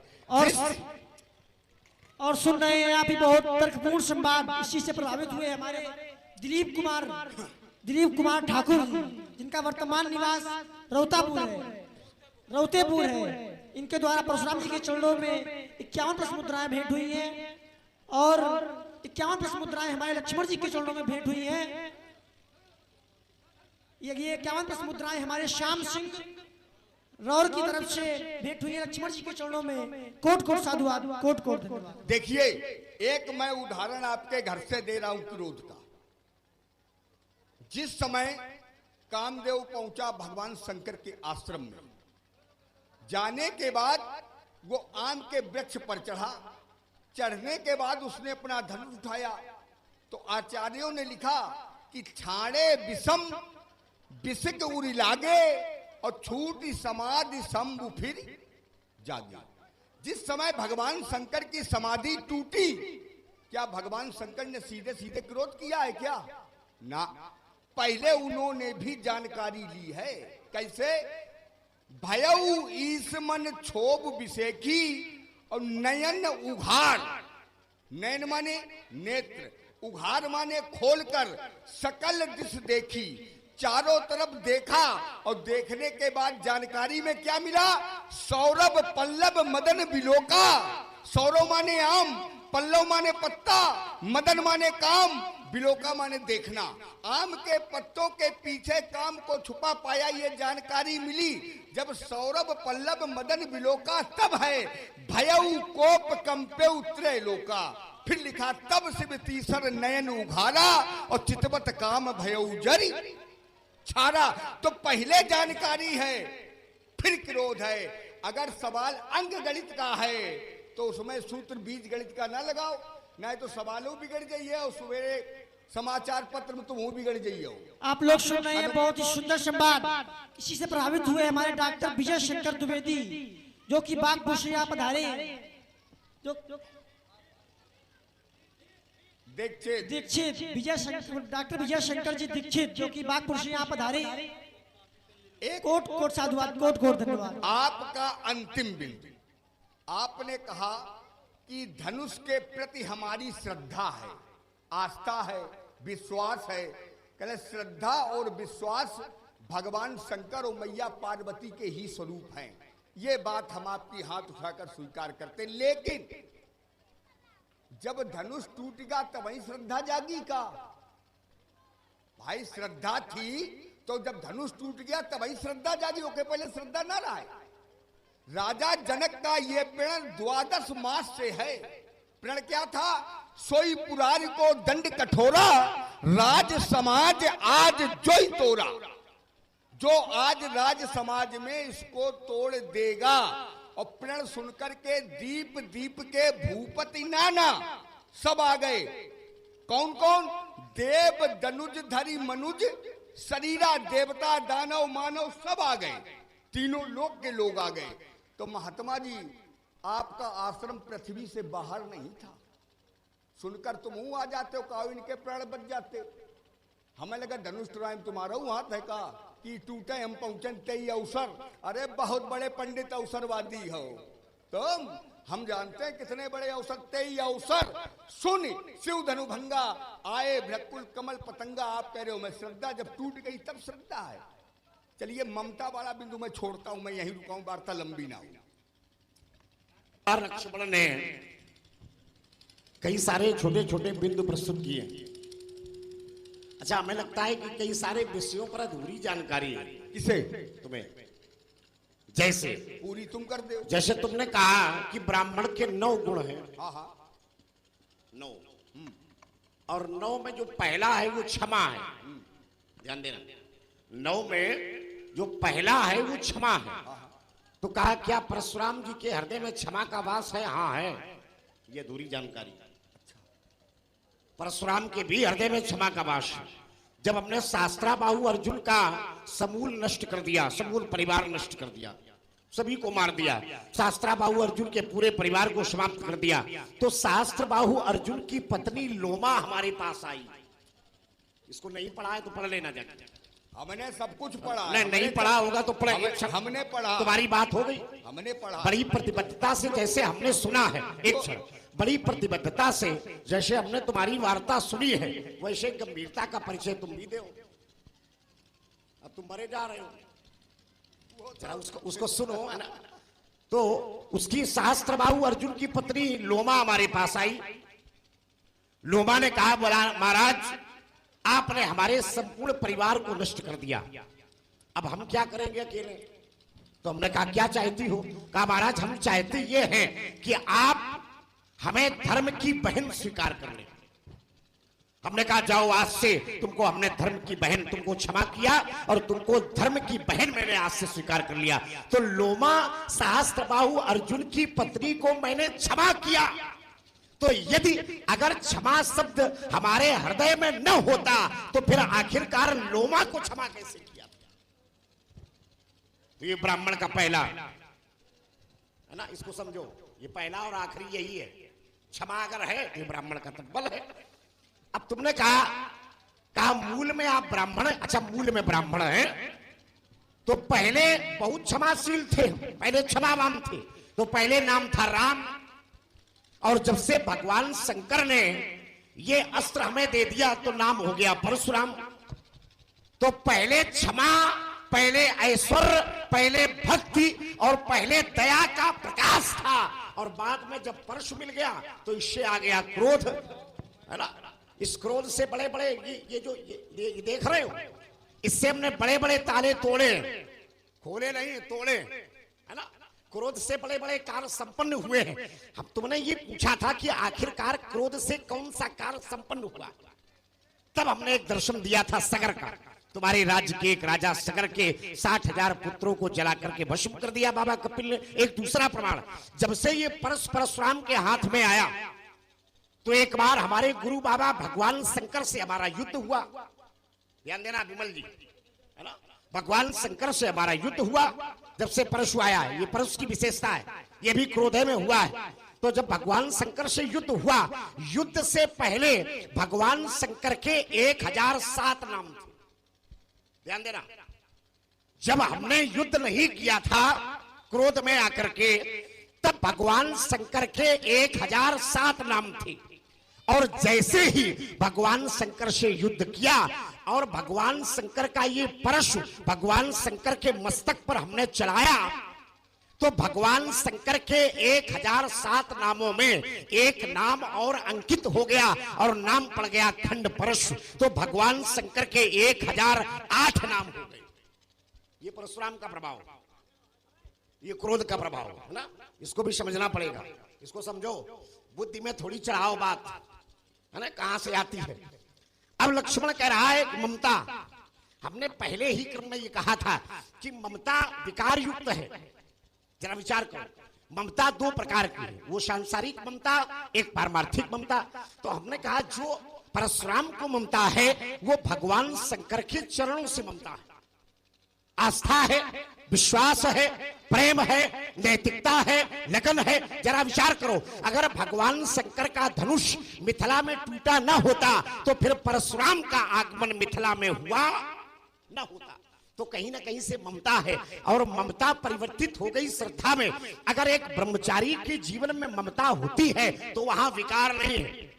और सुन रहे हैं आप ही बहुत तर्कपूर्ण संवाद। इसी से प्रभावित हुए हमारे दिलीप कुमार ठाकुर, जिनका वर्तमान निवास रौतेपुर है। इनके द्वारा परशुराम जी के चरणों में 51 प्रश्न मुद्राएं भेंट हुई हैं और 51 प्रश्न मुद्राएं हमारे लक्ष्मण जी के चरणों में भेंट हुई हैं। ये 51 प्रश्न मुद्राएं हमारे श्याम सिंह रौर की तरफ से भेंट हुई है लक्ष्मण जी के चरणों में। कोट कोट साधुवाद, कोट कोट धन्यवाद। देखिए, एक मैं उदाहरण आपके घर से दे रहा हूं क्रोध का। जिस समय कामदेव पहुंचा भगवान शंकर के आश्रम में, जाने के बाद वो आम के वृक्ष पर चढ़ा। चढ़ने के बाद उसने अपना धनुष उठाया तो आचार्यों ने लिखा कि छाड़े विषम विषक उरी लागे और छूटी समाधि शंभु फिर जागी। जिस समय भगवान शंकर की समाधि टूटी, क्या भगवान शंकर ने सीधे सीधे क्रोध किया है क्या? ना, पहले उन्होंने भी जानकारी ली है। कैसे? भयउ ईस मन क्षोभ विषेखी और नयन उघाड़। नयन माने नेत्र, उघाड़ माने खोलकर सकल दिश देखी, चारों तरफ देखा। और देखने के बाद जानकारी में क्या मिला? सौरभ पल्लव मदन बिलोका। सौरभ माने आम, पल्लव माने पत्ता, मदन माने काम, बिलोका माने देखना। आम के पत्तों के पीछे काम को छुपा पाया, ये जानकारी मिली जब सौरभ पल्लव मदन बिलोका तब है। भयउ कोप कंपे उतरे लोका। फिर लिखा तब शिव तीसर नयन उघारा और चितवत काम भयउ जरी छारा। तो पहले जानकारी है फिर क्रोध है। अगर सवाल अंग गणित का है तो उसमें सूत्र बीज गणित का ना लगाओ, नहीं तो सवालों बिगड़ जाइए और सवेरे समाचार पत्र में तुम वो बिगड़ जाइए। आप लोग सुन रहे हैं बहुत ही सुंदर संवाद। इसी से प्रभावित हुए हमारे डॉक्टर विजय शंकर द्विवेदी, जो कि बागपुर से यहाँ पधारे। दीक्षित डॉक्टर विजय शंकर जी दीक्षित, जो कि बागपुर से यहाँ पधारे। कोट कोट साधुवाद, कोट कोट धन्यवाद। आपका अंतिम बिंदु, आपने कहा कि धनुष के प्रति हमारी श्रद्धा है, आस्था है, विश्वास है। कहले श्रद्धा और विश्वास भगवान शंकर और मैया पार्वती के ही स्वरूप हैं। ये बात हम आपकी हाथ उठाकर स्वीकार करते, लेकिन जब धनुष टूट गया तब वही श्रद्धा जागी का? भाई श्रद्धा थी तो जब धनुष टूट गया तब वही श्रद्धा जागी, ओके पहले श्रद्धा ना रहा है। राजा जनक का ये प्रण 12 मास से है। प्रण क्या था? सोई पुरारी को दंड कठोरा, राज समाज आज जोई तोरा। जो आज राज समाज में इसको तोड़ देगा। और प्रण सुनकर के दीप दीप के भूपति नाना सब आ गए। कौन कौन? देव दनुज धरी मनुज, शरीरा देवता दानव मानव सब आ गए, तीनों लोक के लोग आ गए। तो महात्मा जी आपका आश्रम पृथ्वी से बाहर नहीं था, सुनकर तुम आ जाते हो, कहो इनके प्राण बच जाते। हमें लगा धनुष टुराएं तुम्हारा हाथ है का कि टूटे हम पहुंचन तई अवसर। अरे बहुत बड़े पंडित अवसरवादी हो तुम, हम जानते हैं कितने बड़े अवसर। तई अवसर सुन शिव धनुभंगा, आए भ्रकुल कमल पतंगा। आप कह रहे हो मैं श्रद्धा जब टूट गई तब श्रद्धा है। चलिए ममता वाला बिंदु मैं छोड़ता हूं, मैं यहीं रुका हूं, वार्ता लंबी ना हो। लक्ष्मण ने कई सारे छोटे छोटे बिंदु प्रस्तुत किए। अच्छा, हमें लगता है कि कई सारे विषयों पर अधूरी जानकारी है। किसे? तुम्हें। जैसे पूरी तुम कर दो। जैसे तुमने कहा कि ब्राह्मण के 9 गुण हैं। हाँ हाँ 9, और 9 में जो पहला है वो क्षमा है। ध्यान देना, 9 में जो पहला है वो क्षमा है। तो कहा क्या परशुराम जी के हृदय में क्षमा का वास है? हाँ है। ये अधूरी जानकारी। परशुराम के भी हृदय में क्षमा का वास है। जब हमने शास्त्राबाहु अर्जुन का समूल नष्ट कर दिया, समूल परिवार नष्ट कर दिया, सभी को मार दिया, शास्त्राबाहु अर्जुन के पूरे परिवार को समाप्त कर दिया, तो शास्त्रबाहु अर्जुन की पत्नी लोमा हमारे पास आई। इसको नहीं पढ़ा है तो पढ़ लेना जाके। हमने सब कुछ पढ़ा। नहीं पढ़ा होगा तो पढ़े। हमने पढ़ा। तुम्हारी बात हो गई। हमने पढ़ा। बड़ी प्रतिबद्धता से जैसे हमने सुना है, एक क्षण, बड़ी प्रतिबद्धता से जैसे हमने तुम्हारी वार्ता सुनी है, वैसे गंभीरता का परिचय तुम भी दो। अब तुम मरे जा रहे हो, जरा उसको सुनो, है ना। तो उसकी सहस्त्रबाहु अर्जुन की पत्नी लोमा हमारे पास आई। लोमा ने कहा, बोला महाराज आपने हमारे संपूर्ण परिवार को नष्ट कर दिया, अब हम क्या करेंगे अकेले? तो हमने कहा क्या चाहती हो? कहा महाराज हम चाहते ये हैं कि आप हमें धर्म की बहन स्वीकार कर ले। हमने कहा जाओ, आज से तुमको हमने धर्म की बहन, तुमको क्षमा किया और तुमको धर्म की बहन मैंने आज से स्वीकार कर लिया। तो लोमा सहस्त्रबाहु अर्जुन की पत्नी को मैंने क्षमा किया। तो यदि अगर क्षमा शब्द हमारे हृदय में न होता तो फिर आखिरकार लोमा को क्षमा कैसे किया? तो ये ब्राह्मण का पहला है ना, इसको समझो, ये पहला और आखिरी यही है। क्षमा अगर है तो ब्राह्मण का तब्बल है। अब तुमने कहा मूल में आप ब्राह्मण हैं। अच्छा, मूल में ब्राह्मण हैं तो पहले बहुत क्षमाशील थे, पहले क्षमावान थे। तो पहले नाम था राम, और जब से भगवान शंकर ने ये अस्त्र हमें दे दिया तो नाम हो गया परशुराम। तो पहले क्षमा, पहले ऐश्वर्य, पहले भक्ति और पहले दया का प्रकाश था, और बाद में जब परशु मिल गया तो इससे आ गया क्रोध, है ना। इस क्रोध से बड़े बड़े ये जो ये देख रहे हो, इससे हमने बड़े बड़े ताले तोड़े, खोले नहीं तोड़े, है ना। क्रोध से बड़े बड़े कार्य संपन्न हुए हैं। अब तुमने ये पूछा था कि आखिरकार क्रोध से कौन सा कार्य संपन्न हुआ, तब हमने एक दर्शन दिया था सगर का। तुम्हारे राज्य के एक राजा सगर के 60,000 पुत्रों को जला करके भस्म कर दिया बाबा कपिल ने। एक दूसरा प्रमाण, जब से ये परशुराम के हाथ में आया तो एक बार हमारे गुरु बाबा भगवान शंकर से हमारा युद्ध हुआ। ध्यान देना विमल जी, है ना। भगवान शंकर से हमारा युद्ध हुआ जब से परशु आया है। ये परशु की विशेषता है, ये भी क्रोधे में हुआ है। तो जब भगवान शंकर से युद्ध हुआ, युद्ध से पहले भगवान शंकर के 1007 नाम थे। ध्यान देना, जब हमने युद्ध नहीं किया था क्रोध में आकर के, तब भगवान शंकर के 1007 नाम थे। और जैसे ही भगवान शंकर से युद्ध किया और भगवान शंकर का ये परशु भगवान शंकर के मस्तक पर हमने चलाया, तो भगवान शंकर के 1007 नामों में एक नाम और अंकित हो गया और नाम पड़ गया खंड परशु। तो भगवान शंकर के 1008 नाम हो गए। ये परशुराम का प्रभाव, ये क्रोध का प्रभाव है ना, इसको भी समझना पड़ेगा। इसको समझो, बुद्धि में थोड़ी चढ़ाओ बात, है ना, कहां से आती है। अब लक्ष्मण कह रहा है कि ममता, हमने पहले ही क्रम में ये कहा था कि ममता विकार युक्त है। जरा विचार करो, ममता दो प्रकार की है, वो सांसारिक ममता, एक पारमार्थिक ममता। तो हमने कहा जो परशुराम को ममता है वो भगवान शंकर के चरणों से ममता है, आस्था है, विश्वास है, प्रेम है, नैतिकता है, लगन है। जरा विचार करो, अगर भगवान शंकर का धनुष मिथिला में टूटा न होता तो फिर परशुराम का आगमन मिथिला में हुआ न होता। तो कहीं ना कहीं से ममता है और ममता परिवर्तित हो गई श्रद्धा में। अगर एक ब्रह्मचारी के जीवन में ममता होती है तो वहां विकार नहीं है।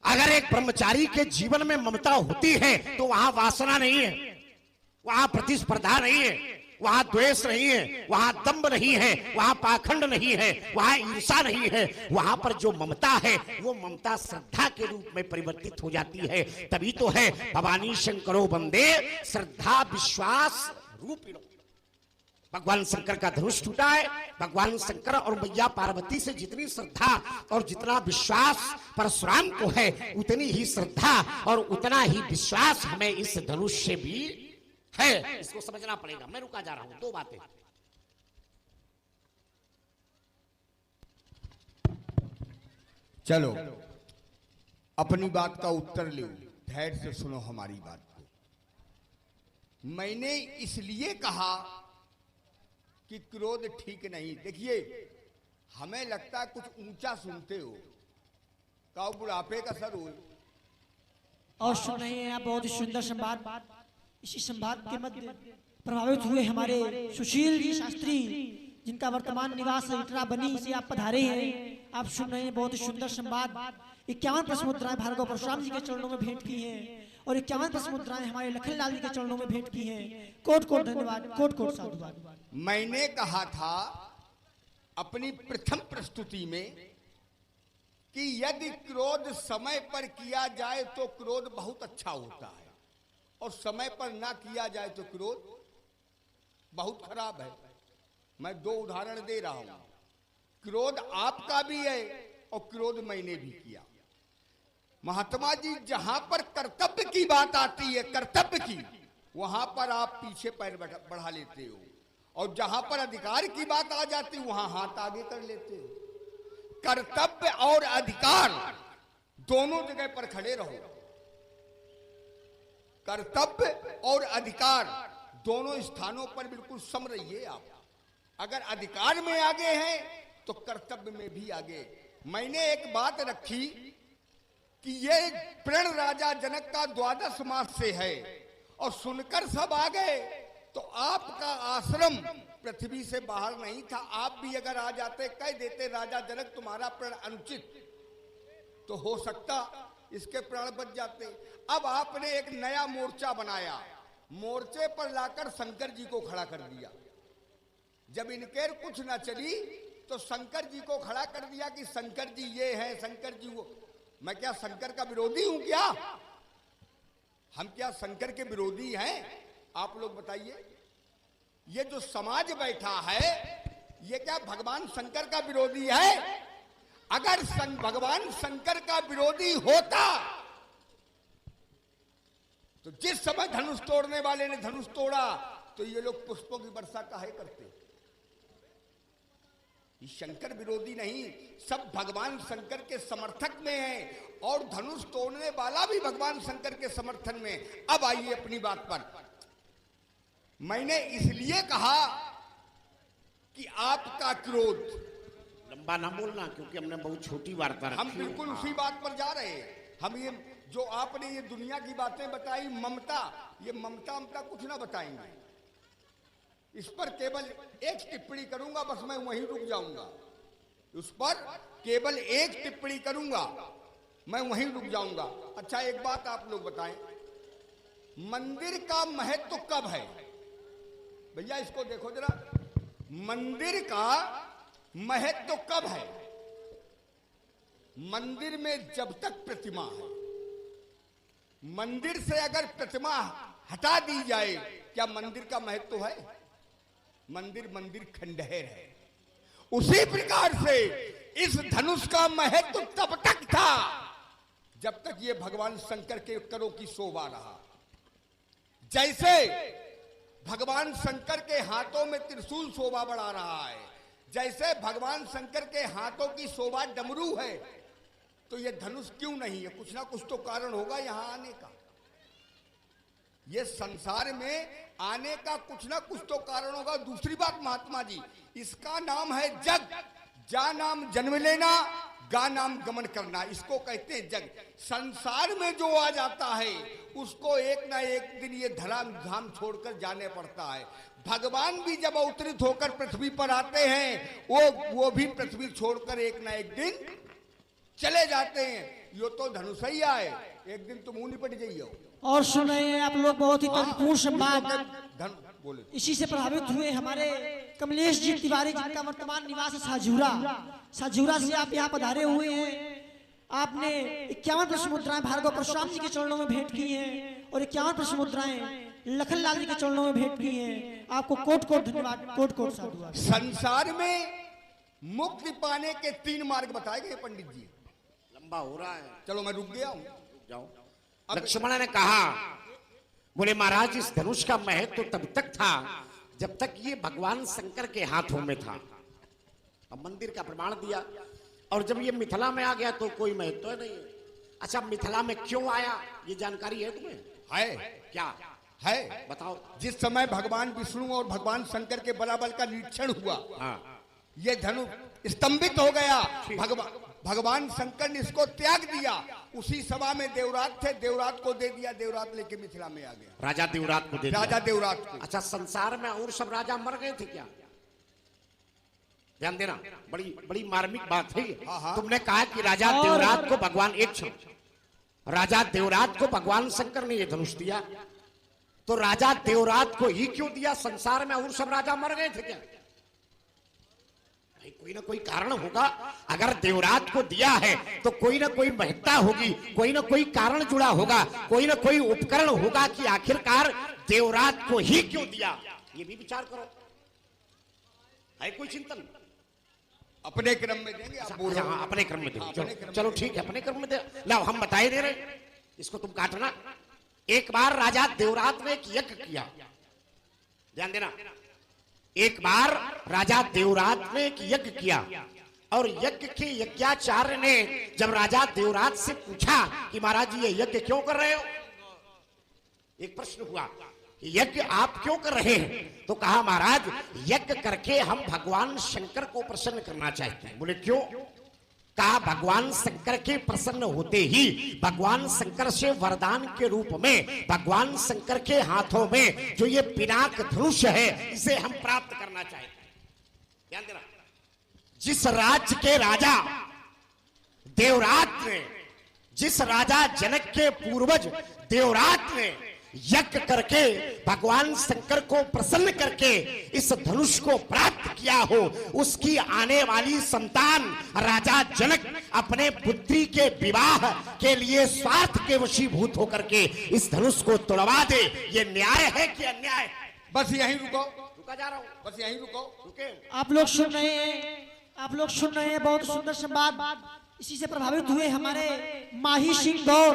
अगर एक ब्रह्मचारी के जीवन में ममता होती है तो वहां वासना नहीं है, वहां प्रतिस्पर्धा नहीं है, वहां द्वेष नहीं है, वहां दंभ नहीं है, वहां पाखंड नहीं है, वहां ईर्षा नहीं है। वहां पर जो ममता है वो ममता श्रद्धा के रूप में परिवर्तित हो जाती है। तभी तो है भवानी शंकरो वंदे श्रद्धा विश्वास रूपिणो। भगवान शंकर का धनुष टूटा है, भगवान शंकर और मैया पार्वती से जितनी श्रद्धा और जितना विश्वास परशुराम को है, उतनी ही श्रद्धा और उतना ही विश्वास हमें इस धनुष से भी है। इसको समझना पड़ेगा। मैं रुका जा रहा हूं, दो बातें। चलो अपनी बात का उत्तर लो, धैर्य से सुनो हमारी बात को। मैंने इसलिए कहा कि क्रोध ठीक नहीं। देखिए, हमें लगता है कुछ ऊंचा सुनते हो, का बुढ़ापे का सर हो। और सुन रहे हैं आप बहुत ही सुंदर संवाद। इसी संवाद के मध्य प्रभावित हुए हमारे सुशील जी शास्त्री, जिनका वर्तमान निवास इटरा बनी से आप पधारे हैं। आप सुन रहे हैं बहुत ही सुंदर संवाद। 51 प्रश्न मुद्राएं भार्गव परशुराम जी के चरणों में भेंट की हैं और 51 प्रश्न मुद्राएं हमारे लखनलाल जी के चरणों में भेंट की हैं। कोट कोट धन्यवाद, कोट कोट साधुवाद। मैंने कहा था अपनी प्रथम प्रस्तुति में कि यदि क्रोध समय पर किया जाए तो क्रोध बहुत अच्छा होता है, और समय पर ना किया जाए तो क्रोध बहुत खराब है। मैं दो उदाहरण दे रहा हूं। क्रोध आपका भी है और क्रोध मैंने भी किया। महात्मा जी, जहां पर कर्तव्य की बात आती है, कर्तव्य की, वहां पर आप पीछे पैर बढ़ा लेते हो, और जहां पर अधिकार की बात आ जाती वहां हाथ आगे कर लेते हो। कर्तव्य और अधिकार दोनों जगह पर खड़े रहो। कर्तव्य और अधिकार दोनों स्थानों पर बिल्कुल सम रहिए आप। अगर अधिकार में आगे हैं तो कर्तव्य में भी आगे। मैंने एक बात रखी कि ये प्रण राजा जनक का 12 मास से है, और सुनकर सब आ गए तो आपका आश्रम पृथ्वी से बाहर नहीं था। आप भी अगर आ जाते, कह देते राजा जनक तुम्हारा प्रण अनुचित, तो हो सकता इसके प्राण बच जाते। अब आपने एक नया मोर्चा बनाया, मोर्चे पर लाकर शंकर जी को खड़ा कर दिया। जब इनके कुछ ना चली तो शंकर जी को खड़ा कर दिया कि शंकर जी ये है, शंकर जी वो। मैं क्या शंकर का विरोधी हूं क्या? हम क्या शंकर के विरोधी हैं? आप लोग बताइए। ये जो समाज बैठा है ये क्या भगवान शंकर का विरोधी है? अगर भगवान शंकर का विरोधी होता तो जिस समय धनुष तोड़ने वाले ने धनुष तोड़ा तो ये लोग पुष्पों की वर्षा काहे करते? ये शंकर विरोधी नहीं, सब भगवान शंकर के समर्थक में है, और धनुष तोड़ने वाला भी भगवान शंकर के समर्थन में। अब आइए अपनी बात पर। मैंने इसलिए कहा कि आपका क्रोध, लंबा ना बोलना क्योंकि हमने बहुत छोटी वार्ता रखी। हम बिल्कुल उसी बात पर जा रहे हैं। हम ये जो आपने ये दुनिया की बातें बताई, ममता, ये ममता कुछ ना बताएंगे। इस पर केवल एक टिप्पणी करूंगा, बस मैं वहीं रुक जाऊंगा। उस पर केवल एक टिप्पणी करूंगा, मैं वहीं रुक जाऊंगा। अच्छा, एक बात आप लोग बताएं, मंदिर का महत्व कब है? भैया इसको देखो जरा, मंदिर का महत्व कब है? मंदिर में जब तक प्रतिमा है। मंदिर से अगर प्रतिमा हटा दी जाए, क्या मंदिर का महत्व है? मंदिर खंडहर है। उसी प्रकार से इस धनुष का महत्व तब तक था जब तक ये भगवान शंकर के करों की शोभा रहा। जैसे भगवान शंकर के हाथों में त्रिशूल शोभा बढ़ा रहा है, जैसे भगवान शंकर के हाथों की शोभा डमरू है, तो ये धनुष क्यों नहीं है? कुछ ना कुछ तो कारण होगा यहां आने का। ये संसार में आने का कुछ ना कुछ तो कारण होगा। दूसरी बात महात्मा जी, इसका नाम है जग। जा नाम जन्म लेना, गा नाम गमन करना, इसको कहते हैं जग। संसार में जो आ जाता है उसको एक ना एक दिन ये धराम धाम छोड़कर जाने पड़ता है। भगवान भी जब अवतरित होकर पृथ्वी पर आते हैं वो भी पृथ्वी छोड़कर एक ना एक दिन चले जाते हैं। यो तो धनुषैया है, एक दिन तुम मुंह निपट जाइयो। और सुन रहे हैं आप लोग बहुत ही तर्कपूर्ण संवाद। बोले इसी से प्रभावित हुए हमारे कमलेश जी तिवारी, जिनका वर्तमान निवास है साझूरा से आप यहाँ पधारे हुए हैं। आपने 51 प्रश्न मुद्राएं भार्गव परशुराम जी के चरणों में भेंट की हैं और 51 प्रश्न मुद्राएं लखनलाल जी के चरणों में भेंट की हैं। आपको कोट कोट धन्यवाद, कोट कोट साधुवाद। संसार में मुक्ति पाने के 3 मार्ग बताए गए पंडित जी। लंबा हो रहा है, चलो मैं रुक गया हूं, जाओ। लक्ष्मण ने कहा, बोले महाराज इस धनुष का महत्व तो तब तक था जब तक ये भगवान शंकर के हाथों में था। अब मंदिर का प्रमाण दिया, और जब ये मिथिला में आ गया तो कोई महत्व नहीं है। अच्छा, मिथिला में क्यों आया ये जानकारी है तुम्हें? है। क्या है बताओ। जिस समय भगवान विष्णु और भगवान शंकर के बलाबल का निरीक्षण हुआ, ये धनुष स्तंभित हो गया। भगवान शंकर ने इसको त्याग दिया। उसी सभा में देवरात थे, देवरात को दे दिया, देवरात लेके मिथिला में आ गया। राजा देवरात को दे दिया। राजा देवरात को। अच्छा, संसार में और सब राजा मर गए थे क्या? ध्यान देना, बड़ी बड़ी मार्मिक बात है। तुमने कहा कि राजा देवरात को भगवान, एक क्षण, राजा देवरात को भगवान शंकर ने ये धनुष दिया, तो राजा देवरात को ही क्यों दिया? संसार में और सब राजा मर गए थे क्या? कोई ना कोई कारण होगा। अगर देवरात को दिया है तो कोई ना कोई महत्ता होगी, कोई ना कोई कारण जुड़ा होगा, कोई ना कोई उपकरण होगा कि आखिरकार देवरात को ही क्यों दिया। ये भी विचार करो, है कोई चिंतन? अपने क्रम में देंगे आप? बोल रहे हो अपने क्रम में देंगे। चलो ठीक है, अपने क्रम में दे। लाओ, हम बताए दे रहे, इसको तुम काटना। एक बार राजा देवरात ने एक यज्ञ किया, ध्यान देना। एक बार राजा देवरात ने एक यज्ञ किया, और यज्ञ के यज्ञाचार्य ने जब राजा देवरात से पूछा कि महाराज जी ये यज्ञ क्यों कर रहे हो, एक प्रश्न हुआ, यज्ञ आप क्यों कर रहे हैं? तो कहा महाराज यज्ञ करके हम भगवान शंकर को प्रसन्न करना चाहते हैं। बोले क्यों? कहा भगवान शंकर के प्रसन्न होते ही भगवान शंकर से वरदान के रूप में भगवान शंकर के हाथों में जो ये पिनाक धनुष है इसे हम प्राप्त करना चाहते हैं। ध्यान देना, जिस राज्य के राजा देवरात ने, जिस राजा जनक के पूर्वज देवरात ने यज्ञ करके भगवान शंकर को प्रसन्न करके इस धनुष को प्राप्त किया हो, उसकी आने वाली संतान राजा जनक अपने पुत्री के विवाह के लिए स्वार्थ के वशीभूत होकर के इस धनुष को तोड़वा दे। ये न्याय है कि अन्याय? बस यहीं रुको, रुका जा रहा हूं, बस यहीं रुको, रुके। आप लोग सुन रहे हैं बहुत सुंदर संवाद। इसी से प्रभावित हुए हमारे माही सिंह गौर,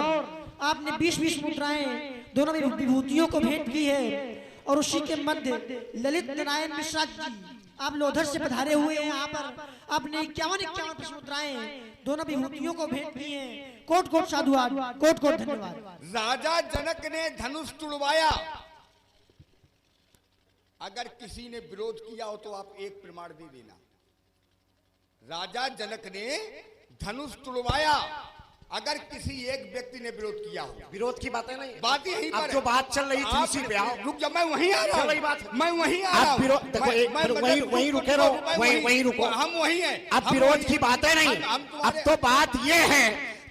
आपने 20-20 मुद्राएं दोनों विभूतियों को भेंट की है। और उसी के मध्य ललित नारायण मिश्रा जी, आप लोधर से पधारे हुए हैं यहाँ पर। आपने 51 प्रश्न मुद्राएं दोनों विभूतियों को भेंट की हैं। कोट कोट साधुवाद, कोट कोट धन्यवाद। राजा जनक ने धनुष तुड़वाया। अगर किसी ने विरोध किया हो तो आप एक प्रमाण दे देना। राजा जनक ने धनुष तुड़वाया, अगर किसी एक व्यक्ति ने विरोध किया हो। विरोध की बातें नहीं, बात यही अब जो बात चल रही थी उसी पे आओ। रुक जा, मैं वहीं आ रहा हूं, मैं वहीं आ रहा हूं। वहीं रुके रहो, वहीं रुको, हम वहीं हैं। अब विरोध की बातें नहीं, अब तो बात ये है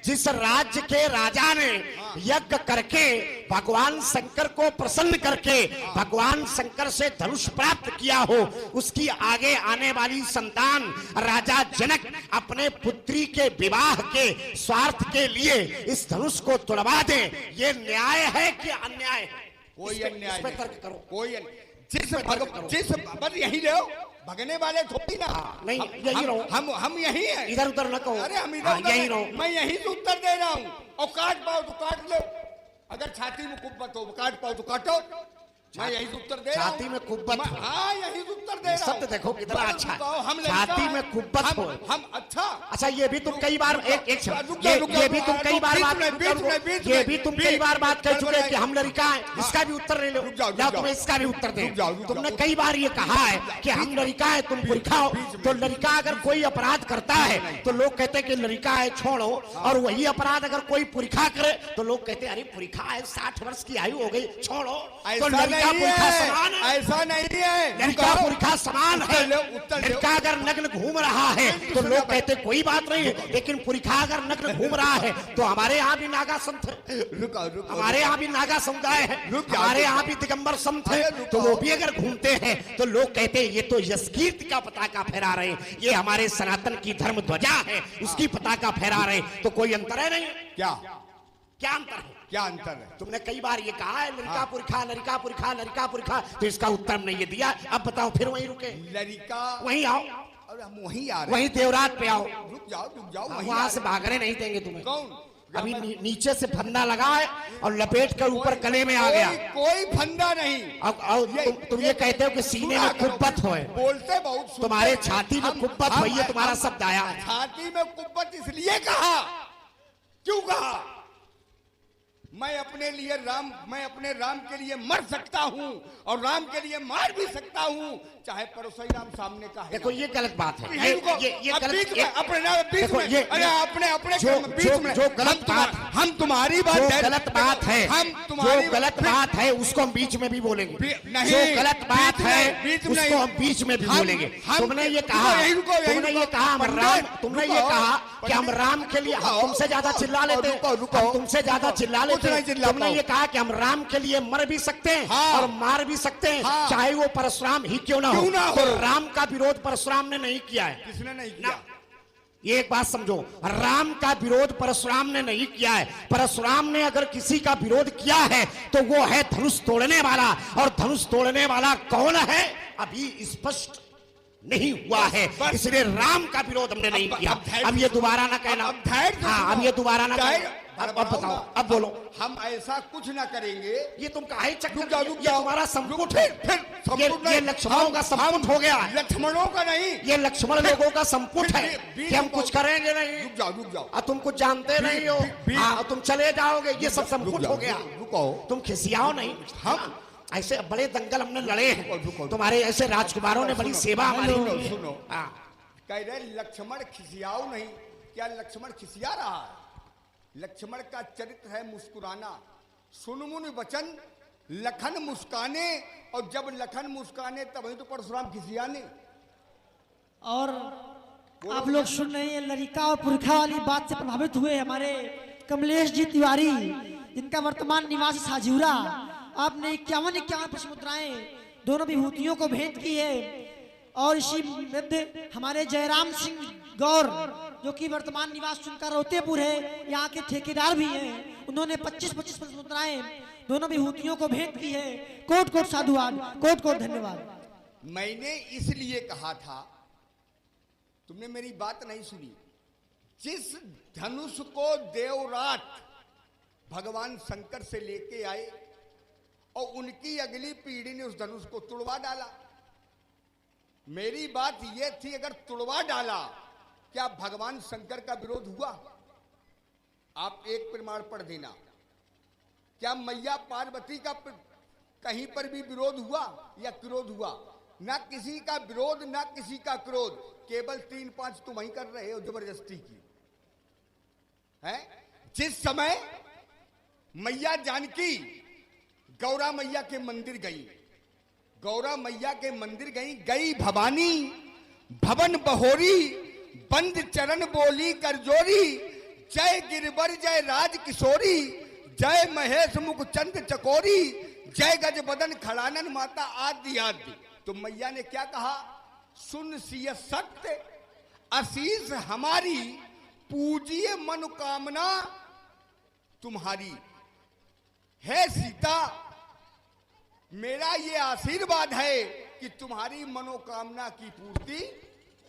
जिस राज्य के राजा ने यज्ञ करके भगवान शंकर को प्रसन्न करके भगवान शंकर से धनुष प्राप्त किया हो, उसकी आगे आने वाली संतान राजा जनक अपने पुत्री के विवाह के स्वार्थ के लिए इस धनुष को तुड़वा दे, ये न्याय है कि अन्याय है? कोई अन्याय इस पे नहीं, तर्क करो। कोई जिस बस यही रहो, भगने वाले थोड़ी ना। नहीं, यही रहो। हम यही हैं, इधर उधर न कहो। अरे हम इधर यही रहो। मैं यही से उत्तर दे रहा हूँ। और काट पाओ तो काट लो, अगर छाती में कुब्बत हो काट पाओ तो काटो। मैं यही से उत्तर दे रहा हूँ। छाती में कुब्बत हो। हाँ, यही से उत्तर दे रहा हूँ। शब्द देखो कितना अच्छा है। हम छाती में कुब्बत हो। हम अच्छा ये भी तुम कई बार ये भी तुम कई बार बात कह चुके हैं कि हम लड़का हैं। इसका भी उत्तर ले लो, या तुम्हें इसका भी उत्तर दे। तुमने कई बार ये कहा है कि हम लड़का है, तुम पुरखा हो। तो लड़का अगर कोई अपराध करता है तो लोग कहते हैं कि लड़का है छोड़ो, और वही अपराध अगर कोई पुरखा करे तो लोग कहते हैं अरे पुरखा है, 60 वर्ष की आयु हो गई, छोड़ो। तो लड़का पुरखा समान है, ऐसा नहीं है। लड़का पुरखा समान है। उत्तर दो। लड़का अगर नग्न घूम रहा है तो लोग कहते कोई बात नहीं है, लेकिन पुरखा अगर नग्न घूम रहा है तो हमारे यहाँ भी नागा संत है, हमारे यहाँ भी नागा समुदाय है, हमारे यहाँ भी दिगंबर संत है, तो वो भी अगर घूमते हैं तो लोग कहते हैं ये तो यशकीर्ति का पताका फहरा रहे हैं, ये हमारे सनातन की धर्म ध्वजा है, उसकी पताका फहरा रहे हैं। तो कोई अंतर है नहीं? क्या अंतर है? क्या अंतर है? तुमने कई बार ये कहा है लड़का पुरखा, लड़का पुरखा, लड़का पुरखा, तो इसका उत्तर हमने ये दिया। अब बताओ, फिर वहीं रुके? लड़का वहीं आओ, और हम वहीं आ रहे, वहीं देवरात पे आओ। रुक जाओ वहां से भागने नहीं देंगे तुम्हें। कौन? अभी नीचे से फंदा लगा है और लपेट कर ऊपर गले में आ गया। कोई फंदा नहीं। अब तुम ये कहते हो कि सीने में कुब्बत हो, बोलते बहुत तुम्हारे छाती में कुब्बत हो, ये तुम्हारा शब्द आया है। छाती में कुब्बत इसलिए कहा, क्यों कहा? मैं अपने राम के लिए मर सकता हूँ और राम के लिए मार भी सकता हूँ, चाहे पड़ोसी राम सामने का है। देखो ये गलत बात है, ये गलत, जो गलत बात, हम तुम्हारी बात, जो गलत बात है, जो गलत बात है उसको हम बीच में भी बोलेंगे। जो गलत बात है उसको हम बीच में भी बोलेंगे। तुमने ये कहा कि हम राम के लिए, हम तुमसे ज्यादा चिल्ला लेते हैं, तुमसे ज्यादा चिल्ला लेते हैं। तुमने ये कहा कि हम राम के लिए मर भी सकते हैं और मार भी सकते हैं, चाहे वो परशुराम ही क्यों ना हो। तो राम का विरोध परशुराम ने नहीं किया है। किसने नहीं किया? ये एक बात समझो, राम का विरोध परशुराम ने नहीं किया है। परशुराम ने अगर किसी का विरोध किया है तो वो है धनुष तोड़ने वाला, और धनुष तोड़ने वाला कौन है अभी स्पष्ट नहीं हुआ है, इसलिए राम का विरोध हमने नहीं किया। अब ये दोबारा ना कहना, अब ये दोबारा ना कहना। अब बताओ, अब बोलो। हम ऐसा कुछ ना करेंगे। ये तुम काहे चक्कर, ये तुम्हारा संपुट है, ये लक्ष्मणों का संपुट हो गया है। लक्ष्मणों का नहीं, ये लक्ष्मण लोगों का संपुट है कि हम कुछ करेंगे नहीं। रुक जाओ। तुम कुछ जानते नहीं हो, तुम चले जाओगे, ये सब संपुट हो गया। रुको, तुम खिसियाओ नहीं। हम ऐसे बड़े दंगल हमने लड़े हैं, तुम्हारे ऐसे राजकुमारों ने बड़ी सेवा हमारी। सुनो, कह रहे लक्ष्मण खिसियाओ नहीं, क्या लक्ष्मण खिसिया रहा है? लक्ष्मण का चरित्र है मुस्कुराना। सुनमुन वचन लखन मुस्काने, और जब लखन मुस्काने तभी तो परशुराम खिसियाने। और आप लोग सुन रहे हैं लड़का और पुरखा वाली बात से प्रभावित हुए हमारे कमलेश जी तिवारी, जिनका वर्तमान निवास साजूरा। आपने 51 प्रश्न मुद्राएं दोनों विभूतियों को भेंट की है। और इसी मध्य हमारे जयराम सिंह गौर, जो कि वर्तमान निवास उनका रोतेपुर है, यहाँ के ठेकेदार भी हैं, उन्होंने 25 प्रश्न मुद्राएं दोनों विभूतियों को भेंट की है। कोट कोट साधुवाद, कोट कोट धन्यवाद। मैंने इसलिए कहा था, तुमने मेरी बात नहीं सुनी। जिस धनुष को देवरात भगवान शंकर से लेके आए और उनकी अगली पीढ़ी ने उस धनुष को तुड़वा डाला। मेरी बात यह थी, अगर तुड़वा डाला, क्या भगवान शंकर का विरोध हुआ? आप एक प्रमाण पढ़ देना, क्या मैया पार्वती का कहीं पर भी विरोध हुआ या क्रोध हुआ? ना किसी का विरोध, ना किसी का क्रोध, केवल 3-5 तुम ही कर रहे हो जबरदस्ती की है। जिस समय मैया जानकी गौरा मैया के मंदिर गई, गौरा मैया के मंदिर गई भवानी भवन बहोरी, बंद चरण बोली कर जोरी, जय गिरबर जय राज किशोरी, जय महेश मुख चंद चकोरी, जय गज बदन खड़ानन माता आदि आदि। तो मैया ने क्या कहा, सुन सिय सत्य आशीष हमारी, पूजिए मनोकामना तुम्हारी। है सीता, मेरा ये आशीर्वाद है कि तुम्हारी मनोकामना की पूर्ति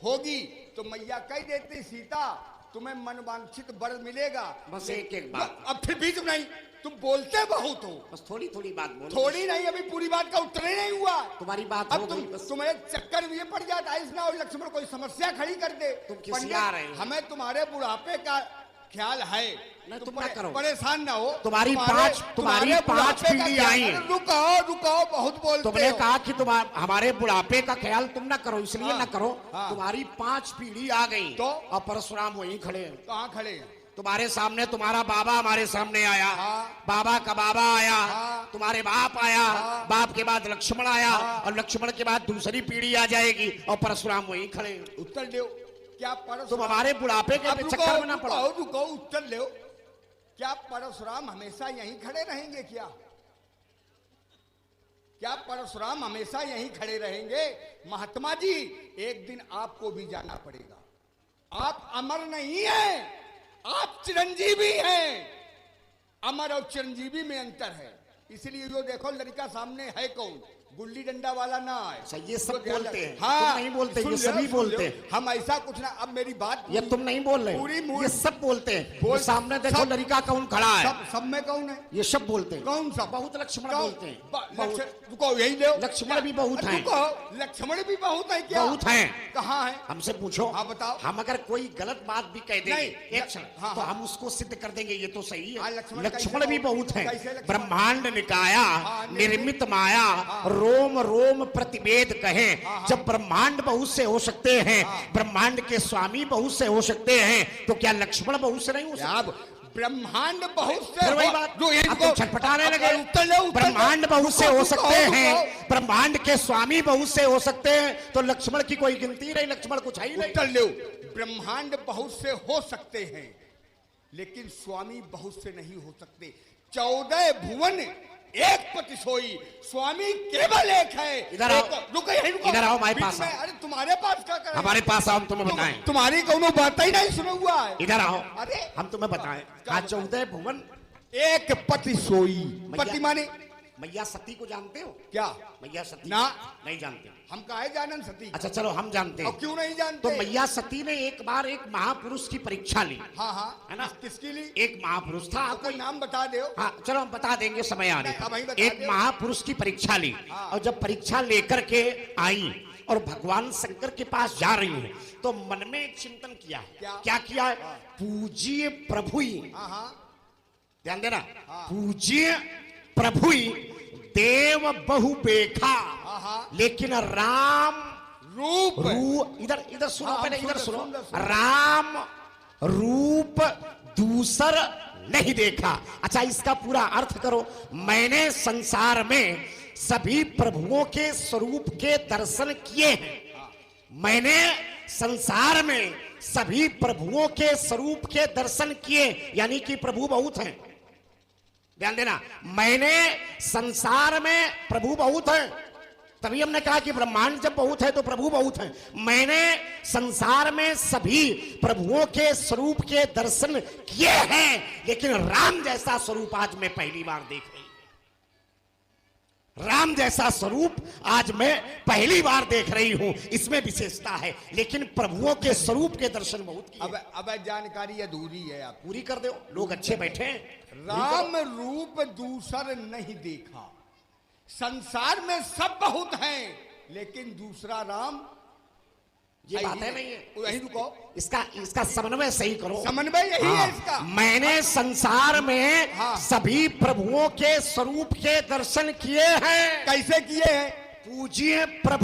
होगी। तो मैया कह देती, सीता तुम्हें मनवांछित वर मिलेगा। बस एक बात, अब फिर बीच में नहीं, तुम बोलते बहुत हो। बस थोड़ी थोड़ी बात बोलो। थोड़ी नहीं, अभी पूरी बात का उत्तर ही नहीं हुआ। तुम्हारी बात हो अब गई बस। तुम्हें चक्कर ये पड़ जाता है इसना, और लक्ष्मण कोई समस्या खड़ी कर दे। तुम खिसिया रहे हो। हमें तुम्हारे बुढ़ापे का ख्याल है, नहीं, तुम ना करो। परेशान ना हो। तुम्हारी पांच पीढ़ी आई। रुकाओ रुकाओ, बहुत बोलते तुमने हो। कहा कि तुम हमारे बुढ़ापे का ख्याल तुम ना करो, इसलिए हाँ, ना करो। हाँ। तुम्हारी 5 पीढ़ी आ गई तो? और परशुराम वहीं खड़े हैं। कहाँ खड़े हैं? तुम्हारे सामने तुम्हारा बाबा हमारे सामने आया। हाँ। बाबा का बाबा आया। हाँ। तुम्हारे बाप आया। हाँ। बाप के बाद लक्ष्मण आया। हाँ। और लक्ष्मण के बाद दूसरी पीढ़ी आ जाएगी और परशुराम वहीं खड़े हैं। उत्तर दो, क्या परशुराम? तुम हमारे बुढ़ापे के चक्कर में ना पड़ो। रुको, उत्तर लो। क्या परशुराम हमेशा यहीं खड़े रहेंगे? क्या परशुराम हमेशा यहीं खड़े रहेंगे? महात्मा जी, एक दिन आपको भी जाना पड़ेगा। आप अमर नहीं हैं, आप चिरंजीवी हैं। अमर और चिरंजीवी में अंतर है। इसलिए जो देखो लड़का सामने है कौन, गुल्ली डंडा वाला ना है। अच्छा, ये सब बोलते हैं। हाँ, तुम नहीं बोलते, ये सभी बोलते हैं। हम ऐसा कुछ ना, अब मेरी बात ये तुम नहीं बोल रहे, पूरी ये सब बोलते हैं। बोल- वो सामने देखो सब- लड़का कौन खड़ा है, सब में कौन है? ये सब बोलते हैं। कौन सा? बहुत लक्ष्मण कौन? बोलते हैं। बहुत रुको, यही लो। लक्ष्मण भी बहुत हैं। रुको, लक्ष्मण भी बहुत है क्या? बहुत हैं। कहाँ है? हमसे पूछो। हाँ, बताओ। हम अगर कोई गलत बात भी कह देंगे नहीं, एक क्षण, हाँ, तो हाँ। हम उसको सिद्ध कर देंगे ये तो सही हाँ, है। लक्ष्मण लक्ष्मण कैसे भी बहुत- बहुत हैं। कैसे लक्ष्मण? ब्रह्मांड निकाया, हाँ, निर्मित माया, रोम रोम प्रतिवेद कहें। जब ब्रह्मांड बहुत से हो सकते हैं, ब्रह्मांड के स्वामी बहुत से हो सकते हैं, तो क्या लक्ष्मण बहुत से नहीं हो सकते? अब ब्रह्मांड बहुत से फिर वही हो- बात, जो अब इनको- तुम छटपटाने लगे। उत्तर लो, उत्तर लो। ब्रह्मांड बहुत से हो रुको, सकते रुको, हैं, रुको। ब्रह्मांड के स्वामी बहुत से हो सकते हैं, तो लक्ष्मण की कोई गिनती नहीं, लक्ष्मण कुछ है ही नहीं। उत्तर लो। ब्रह्मांड बहुत से हो सकते हैं, लेकिन स्वामी बहुत से नहीं हो सकते। 14 भुवन एक पति सोई, स्वामी केवल एक है। इधर आओ। रुको, यहीं रुको। इधर आओ, हमारे बीच पास में, आओ। अरे तुम्हारे पास क्या करें? हमारे पास आओ, हम तुम्हें बताएं। तुम्हारी कोनो बात ही नहीं सुना हुआ है। इधर आओ, अरे हम तुम्हें बताएं। कहा 14 भुवन एक पति सोई, मैया- पति माने मैया सती को जानते हो? क्या? मैया सती ना। नहीं जानते। हम काहे जानन सती? अच्छा चलो हम जानते और हैं। क्यों नहीं जानते? तो मैया सती ने एक बार एक महापुरुष की परीक्षा ली। हाँ हाँ, है ना? किसके लिए? एक महापुरुष था। आपका नाम बता दो। हाँ चलो हम बता देंगे समय आने नहीं, अब वहीं पर। बता एक दो। महापुरुष की परीक्षा ली, हाँ। और जब परीक्षा लेकर के आई और भगवान शंकर के पास जा रही है, तो मन में एक चिंतन किया। क्या किया है? पूज्य प्रभु ही, हाँ हाँ, ध्यान देना, हाँ। पूज्य प्रभु ही देव बहु बेखा, हाँ हाँ, लेकिन राम रूप इधर इधर सुनो, हाँ, पहले हम इधर सुन सुनो। रहे, सुन रहे। राम रूप दूसर नहीं देखा। अच्छा इसका पूरा अर्थ करो। मैंने संसार में सभी प्रभुओं के स्वरूप के दर्शन किए हैं। मैंने संसार में सभी प्रभुओं के स्वरूप के दर्शन किए, यानी कि प्रभु बहुत हैं। ध्यान देना, मैंने संसार में प्रभु बहुत हैं, तभी हमने कहा कि ब्रह्मांड जब बहुत है तो प्रभु बहुत हैं। मैंने संसार में सभी प्रभुओं के स्वरूप के दर्शन किए हैं, लेकिन राम जैसा स्वरूप आज मैं पहली बार देख रही हूं। राम जैसा स्वरूप आज मैं पहली बार देख रही हूं, इसमें विशेषता है। लेकिन प्रभुओं के स्वरूप के दर्शन बहुत किए। अब जानकारी अधूरी है। आप पूरी कर दो, लोग अच्छे बैठे हैं। राम रूप दूसर नहीं देखा। संसार में सब बहुत हैं, लेकिन दूसरा राम ये बातें नहीं है। वहीं रुको, इसका समन्वय सही करो। समन्वय यही है हाँ, इसका। मैंने संसार में हाँ। सभी प्रभुओं के स्वरूप के दर्शन किए हैं। कैसे किए हैं? पूज्य प्रभु